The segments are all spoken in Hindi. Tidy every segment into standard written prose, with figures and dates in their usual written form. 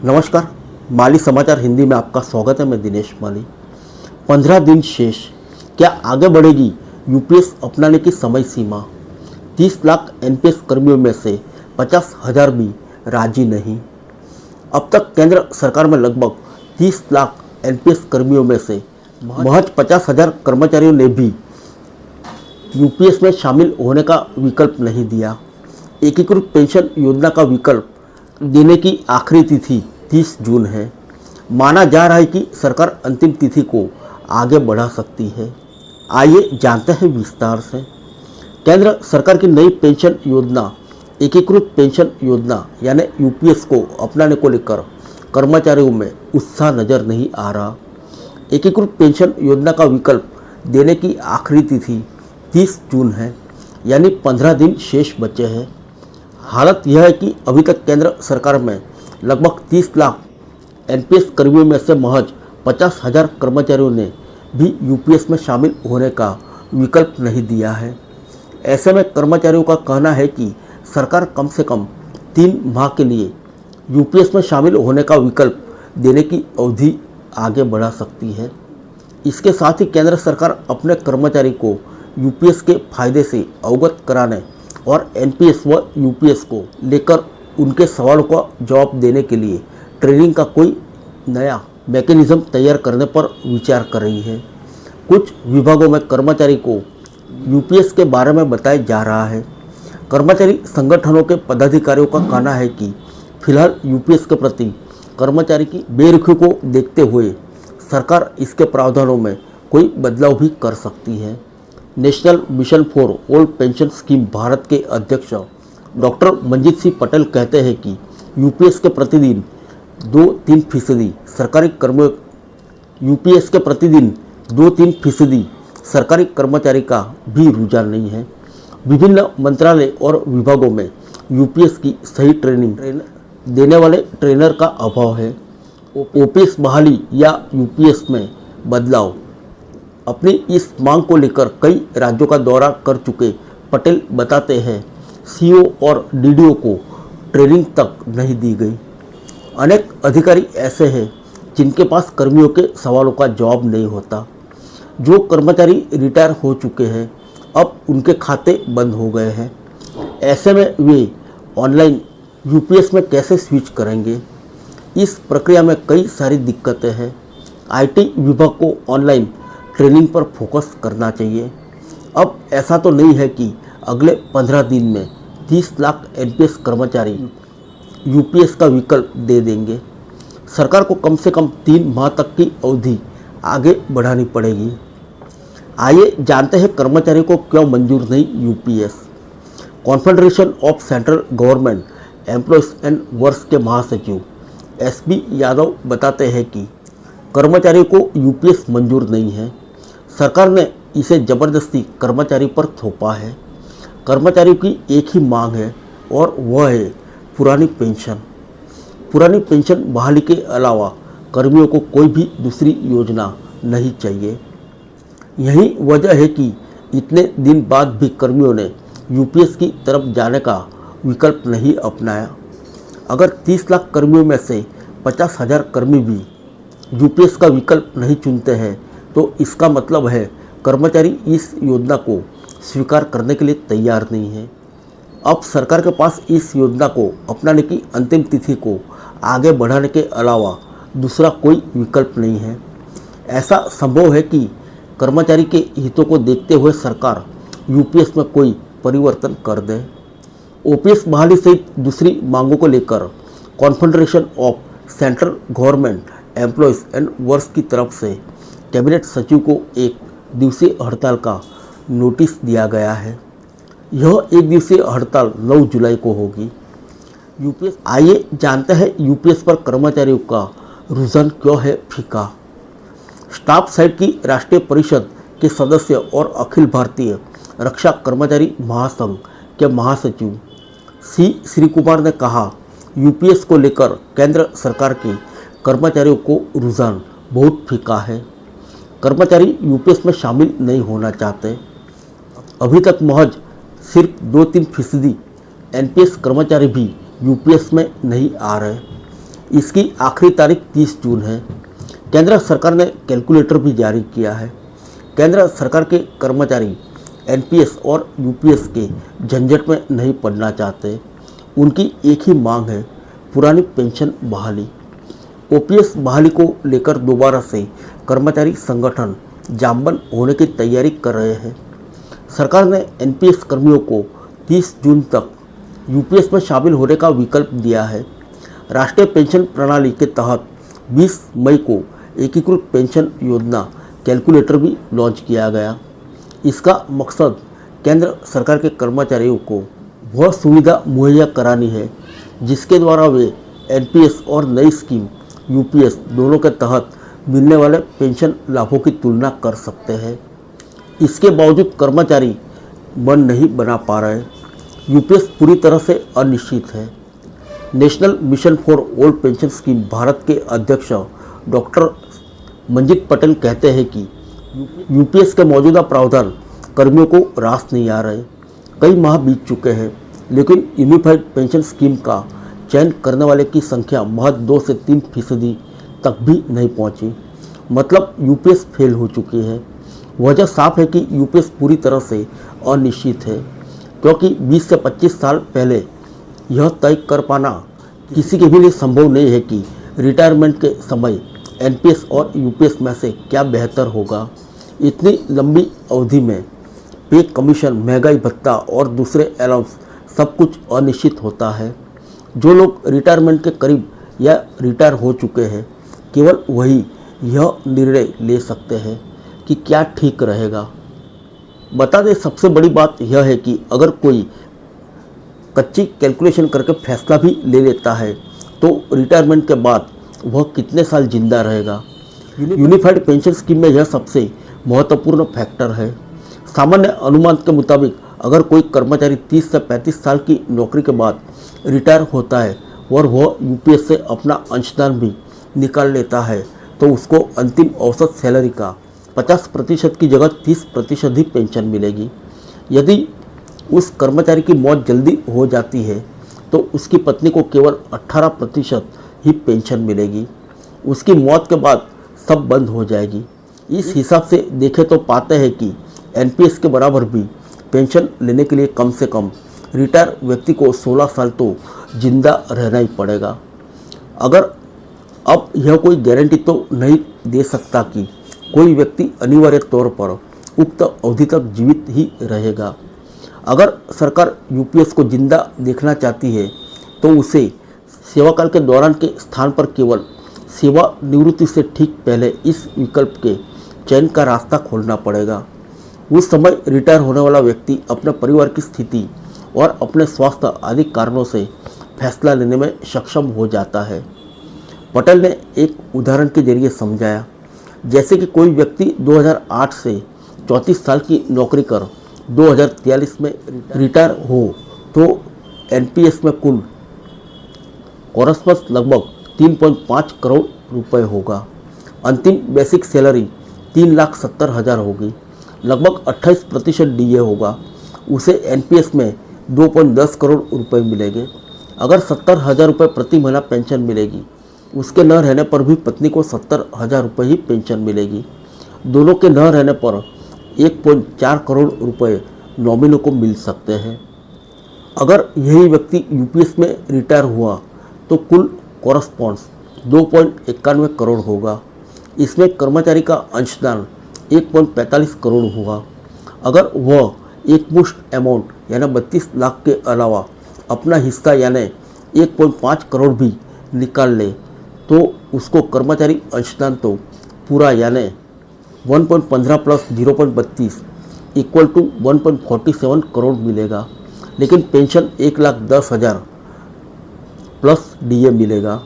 नमस्कार। माली समाचार हिंदी में आपका स्वागत है। मैं दिनेश माली। 15 दिन शेष, क्या आगे बढ़ेगी यूपीएस अपनाने की समय सीमा? 30 लाख एनपीएस कर्मियों में से 50,000 भी राजी नहीं। अब तक केंद्र सरकार में लगभग 30 लाख एनपीएस कर्मियों में से महज 50,000 कर्मचारियों ने भी यूपीएस में शामिल होने का विकल्प नहीं दिया। एकीकृत पेंशन योजना का विकल्प देने की आखिरी तिथि 30 जून है। माना जा रहा है कि सरकार अंतिम तिथि को आगे बढ़ा सकती है। आइए जानते हैं विस्तार से। केंद्र सरकार की नई पेंशन योजना एकीकृत पेंशन योजना यानी यूपीएस को अपनाने को लेकर कर्मचारियों में उत्साह नजर नहीं आ रहा। एकीकृत पेंशन योजना का विकल्प देने की आखिरी तिथि 30 जून है, यानी 15 दिन शेष बचे हैं। हालत यह है कि अभी तक केंद्र सरकार में लगभग 30 लाख एनपीएस कर्मियों में से महज 50,000 कर्मचारियों ने भी यूपीएस में शामिल होने का विकल्प नहीं दिया है। ऐसे में कर्मचारियों का कहना है कि सरकार कम से कम 3 माह के लिए यूपीएस में शामिल होने का विकल्प देने की अवधि आगे बढ़ा सकती है। इसके साथ ही केंद्र सरकार अपने कर्मचारी को यूपीएस के फायदे से अवगत कराने और एनपीएस व यूपीएस को लेकर उनके सवालों का जवाब देने के लिए ट्रेनिंग का कोई नया मैकेनिज्म तैयार करने पर विचार कर रही है। कुछ विभागों में कर्मचारी को यूपीएस के बारे में बताया जा रहा है। कर्मचारी संगठनों के पदाधिकारियों का कहना है कि फिलहाल यूपीएस के प्रति कर्मचारी की बेरुखी को देखते हुए सरकार इसके प्रावधानों में कोई बदलाव भी कर सकती है। National mission for old pension scheme Bharat के अध्यक्ष डॉक्टर मंजीत सिंह पटेल कहते हैं कि यूपीएस के प्रतिदिन 2-3% सरकारी कर्मियों यूपीएस के प्रतिदिन 2-3% सरकारी कर्मचारी का भी रुझान नहीं है। विभिन्न मंत्रालय और विभागों में यूपीएस की सही ट्रेनिंग देने वाले ट्रेनर का अभाव है। ओपीएस बहाली या यूपीएस में बदलाव, अपनी इस मांग को लेकर कई राज्यों का दौरा कर चुके पटेल बताते हैं सीओ और डीडीओ को ट्रेनिंग तक नहीं दी गई। अनेक अधिकारी ऐसे हैं जिनके पास कर्मियों के सवालों का जवाब नहीं होता। जो कर्मचारी रिटायर हो चुके हैं अब उनके खाते बंद हो गए हैं। ऐसे में वे ऑनलाइन यूपीएस में कैसे स्विच करेंगे? इस प्रक्रिया में कई सारी दिक्कतें हैं। आईटी विभाग को ऑनलाइन ट्रेनिंग पर फोकस करना चाहिए। अब ऐसा तो नहीं है कि अगले 15 दिन में 30 लाख एनपीएस कर्मचारी यूपीएस का विकल्प दे देंगे। सरकार को कम से कम 3 माह तक की अवधि आगे बढ़ानी पड़ेगी। आइए जानते हैं कर्मचारियों को क्यों मंजूर नहीं UPS. Confederation of central government employees and works के महासचिव एसबी यादव बताते हैं कि कर्मचारियों को यूपीएस मंजूर नहीं है। सरकार ने इसे ज़बरदस्ती कर्मचारी पर थोपा है। कर्मचारियों की एक ही मांग है और वह है पुरानी पेंशन। पुरानी पेंशन बहाली के अलावा कर्मियों को कोई भी दूसरी योजना नहीं चाहिए। यही वजह है कि इतने दिन बाद भी कर्मियों ने यूपीएस की तरफ जाने का विकल्प नहीं अपनाया। अगर 30 लाख कर्मियों में से 50,000 कर्मी भी यूपीएस का विकल्प नहीं चुनते हैं तो इसका मतलब है कर्मचारी इस योजना को स्वीकार करने के लिए तैयार नहीं है। अब सरकार के पास इस योजना को अपनाने की अंतिम तिथि को आगे बढ़ाने के अलावा दूसरा कोई विकल्प नहीं है। ऐसा संभव है कि कर्मचारी के हितों को देखते हुए सरकार यूपीएस में कोई परिवर्तन कर दे। ओपीएस बहाली सहित दूसरी मांगों को लेकर confederation of central government employees and works की तरफ से कैबिनेट सचिव को 1 दिवसीय हड़ताल का नोटिस दिया गया है। यह 1 दिवसीय हड़ताल 9 जुलाई को होगी। यूपीएस आइए जानते हैं यूपीएस पर कर्मचारियों का रुझान क्यों है फीका। स्टाफ साइड की राष्ट्रीय परिषद के सदस्य और अखिल भारतीय रक्षा कर्मचारी महासंघ के महासचिव सी श्री कुमार ने कहा, यूपीएस को लेकर केंद्र सरकार की कर्मचारियों को रुझान बहुत फीका है। कर्मचारी यूपीएस में शामिल नहीं होना चाहते। अभी तक महज सिर्फ 2-3% एनपीएस कर्मचारी भी यूपीएस में नहीं आ रहे। इसकी आखिरी तारीख 30 जून है। केंद्र सरकार ने कैलकुलेटर भी जारी किया है। केंद्र सरकार के कर्मचारी एनपीएस और यूपीएस के झंझट में नहीं पड़ना चाहते। उनकी एक ही मांग है, पुरानी पेंशन बहाली। ओपीएस बहाली को लेकर दोबारा से कर्मचारी संगठन जामबंद होने की तैयारी कर रहे हैं। सरकार ने एनपीएस कर्मियों को 30 जून तक यूपीएस में शामिल होने का विकल्प दिया है। राष्ट्रीय पेंशन प्रणाली के तहत 20 मई को एकीकृत पेंशन योजना कैलकुलेटर भी लॉन्च किया गया। इसका मकसद केंद्र सरकार के कर्मचारियों को वह सुविधा मुहैया करानी है जिसके द्वारा वे एनपीएस और नई स्कीम यूपीएस दोनों के तहत मिलने वाले पेंशन लाभों की तुलना कर सकते हैं। इसके बावजूद कर्मचारी मन नहीं बना पा रहे। यूपीएस पूरी तरह से अनिश्चित है। National mission for old pension scheme Bharat के अध्यक्ष डॉक्टर मंजीत पटेल कहते हैं कि यूपीएस के मौजूदा प्रावधान कर्मियों को रास नहीं आ रहे। कई माह बीत चुके हैं, लेकिन यूनिफाइड पेंशन स्कीम का चयन करने वाले की संख्या महज 2 से 3% तक भी नहीं पहुंची। मतलब यूपीएस फेल हो चुकी है। वजह साफ है कि यूपीएस पूरी तरह से अनिश्चित है, क्योंकि 20 से 25 साल पहले यह तय कर पाना किसी के भी लिए संभव नहीं है कि रिटायरमेंट के समय एनपीएस और यूपीएस में से क्या बेहतर होगा। इतनी लंबी अवधि में पे कमीशन, महंगाई भत्ता और दूसरे अलाउंस सब कुछ अनिश्चित होता है। जो लोग रिटायरमेंट के करीब या रिटायर हो चुके हैं, केवल वही यह निर्णय ले सकते हैं कि क्या ठीक रहेगा। बता दें, सबसे बड़ी बात यह है कि अगर कोई कच्ची कैलकुलेशन करके फैसला भी ले लेता है तो रिटायरमेंट के बाद वह कितने साल जिंदा रहेगा। यूनिफाइड पेंशन स्कीम में यह सबसे महत्वपूर्ण फैक्टर है। सामान्य अनुमान के मुताबिक अगर कोई कर्मचारी 30 से 35 साल की नौकरी के बाद रिटायर होता है और वह यूपीएस से अपना अंशदान भी निकाल लेता है तो उसको अंतिम औसत सैलरी का 50% की जगह 30% ही पेंशन मिलेगी। यदि उस कर्मचारी की मौत जल्दी हो जाती है तो उसकी पत्नी को केवल 18% ही पेंशन मिलेगी। उसकी मौत के बाद सब बंद हो जाएगी। इस हिसाब से देखें तो पाते हैं कि एनपीएस के बराबर भी पेंशन लेने के लिए कम से कम रिटायर व्यक्ति को 16 साल तो जिंदा रहना ही पड़ेगा। अगर अब यह कोई गारंटी तो नहीं दे सकता कि कोई व्यक्ति अनिवार्य तौर पर उक्त अवधि तक जीवित ही रहेगा। अगर सरकार यूपीएस को जिंदा देखना चाहती है तो उसे सेवाकाल के दौरान के स्थान पर केवल सेवानिवृत्ति से ठीक पहले इस विकल्प के चयन का रास्ता खोलना पड़ेगा। उस समय रिटायर होने वाला व्यक्ति अपने परिवार की स्थिति और अपने स्वास्थ्य आदि कारणों से फैसला लेने में सक्षम हो जाता है। पटेल ने एक उदाहरण के जरिए समझाया, जैसे कि कोई व्यक्ति 2008 से 34 साल की नौकरी कर 2043 में रिटायर हो तो एनपीएस में कुल कोरस्पस लगभग 3.5 करोड़ रुपए होगा। अंतिम बेसिक सैलरी 3,70,000 होगी। लगभग 28% डीए होगा। उसे एनपीएस में 2.10 करोड़ रुपए मिलेंगे। अगर 70,000 रुपये प्रति महीना पेंशन मिलेगी, उसके न रहने पर भी पत्नी को 70,000 रुपये ही पेंशन मिलेगी। दोनों के न रहने पर 1.4 करोड़ रुपए नॉमिनी को मिल सकते हैं। अगर यही व्यक्ति यूपीएस में रिटायर हुआ तो कुल कॉरस्पॉन्ड्स 2.91 करोड़ होगा। इसमें कर्मचारी का अंशदान 1.45 करोड़ हुआ। अगर वह एक मुश्त अमाउंट यानी 32 लाख के अलावा अपना हिस्सा यानी 1.5 करोड़ भी निकाल ले तो उसको कर्मचारी अंशदान तो पूरा यानी 1.15 प्लस 0.32 इक्वल टू 1.47 करोड़ मिलेगा। लेकिन पेंशन 1,10,000 प्लस डीए मिलेगा।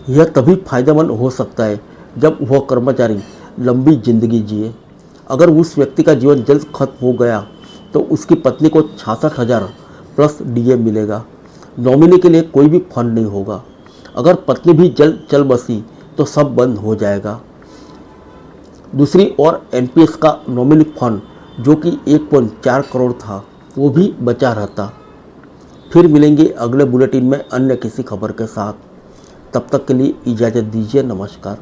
यह तभी फायदेमंद हो सकता है जब वह कर्मचारी लंबी जिंदगी जिए। अगर उस व्यक्ति का जीवन जल्द खत्म हो गया तो उसकी पत्नी को 66,000 प्लस डीए मिलेगा। नॉमिनी के लिए कोई भी फंड नहीं होगा। अगर पत्नी भी जल्द चल बसी तो सब बंद हो जाएगा। दूसरी ओर एनपीएस का नॉमिनी फंड जो कि 1.4 करोड़ था वो भी बचा रहता। फिर मिलेंगे अगले बुलेटिन में अन्य किसी खबर के साथ। तब तक के लिए इजाज़त दीजिए। नमस्कार।